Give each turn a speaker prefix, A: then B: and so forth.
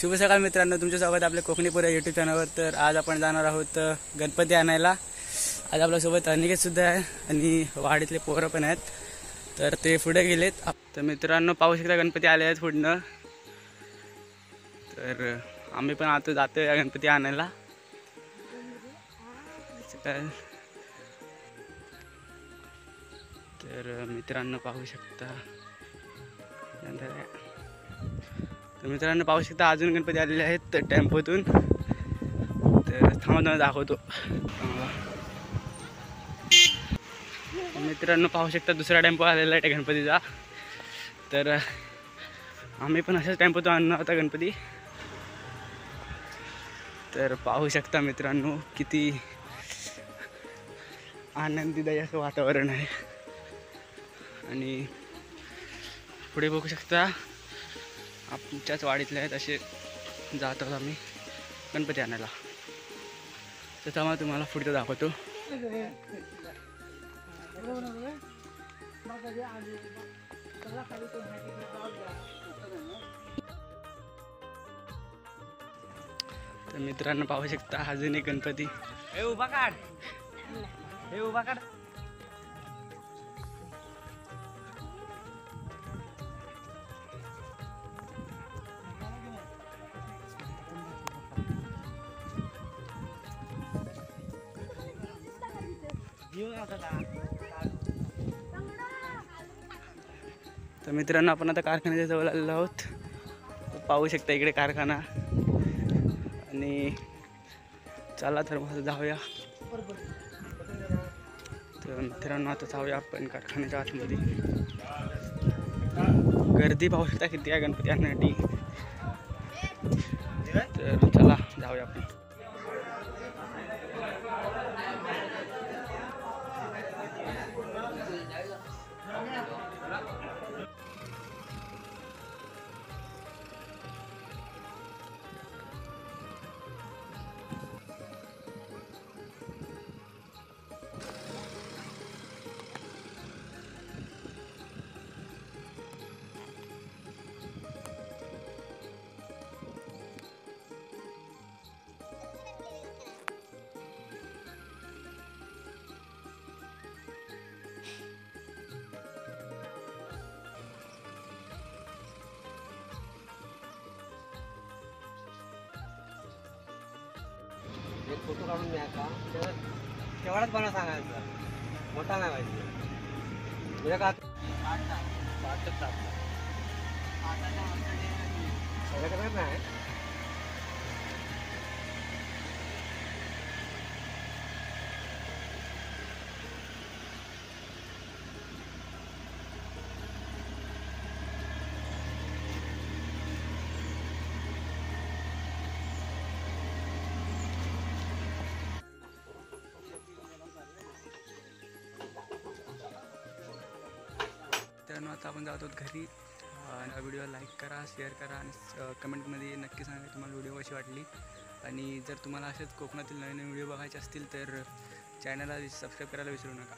A: शुभ सकाळ मित्रांनो, तुमचं स्वागत आपल्या कोकणीपुरा यूट्यूब चॅनलवर। तर आज आपण जाणार आहोत गणपती आणायला। आज आपल्यासोबत अनिकेत सुद्धा आहे आणि वाडीतले पोरं पण आहेत, तर ते पुढे गेलेत। तर मित्रांनो पाहू शकता गणपती आले आहेत पुढनं। तर आम्ही पण आता जातोय या गणपती आणायला। तर मित्रांनो पाहू शकता, अजून गणपती आलेले आहेत टेम्पोतून। तर थांबा दाखवतो। मित्रांनो पाहू शकता दुसरा टेम्पो आलेला आहे गणपतीचा। तर आम्ही पण अशाच टेम्पोतून आणणार होता गणपती। तर पाहू शकता मित्रांनो किती आनंदीदायक असं वातावरण आहे। आणि पुढे बघू शकता आमच्याच वाडीतले आहेत असे जात आहोत आम्ही गणपती आणायला। तर तेव्हा तुम्हाला पुढचं दाखवतो। तर मित्रांनो पाहू शकता अजून एक गणपती। हे उभा काढ, हे उभा काढ। तर मित्रांनो आपण आता कारखान्याच्या जवळ आलेलो आहोत। पाहू शकता इकडे कारखाना। आणि चला तर मग जाऊया। तर मित्रांनो आता जाऊया आपण कारखान्याच्या आतमध्ये। गर्दी पाहू शकता किती आहे गणपती आणण्यासाठी। तर चला जाऊया आपण।
B: एक फोटो काढून न्यायचा, तेवढाच मला सांगायचं, मोठा नाही पाहिजे। म्हणजे का सगळ्याकडे नाही।
A: मित्रांनो आता आपण जातो घरी। व्हिडिओ लाईक करा, शेअर करा आणि कमेंटमध्ये नक्की सांगा तुम्हाला व्हिडिओ कशी वाटली। आणि जर तुम्हाला असेच कोकणातील नवीन व्हिडिओ बघायचे असतील तर चॅनलला सबस्क्राईब करायला विसरू नका।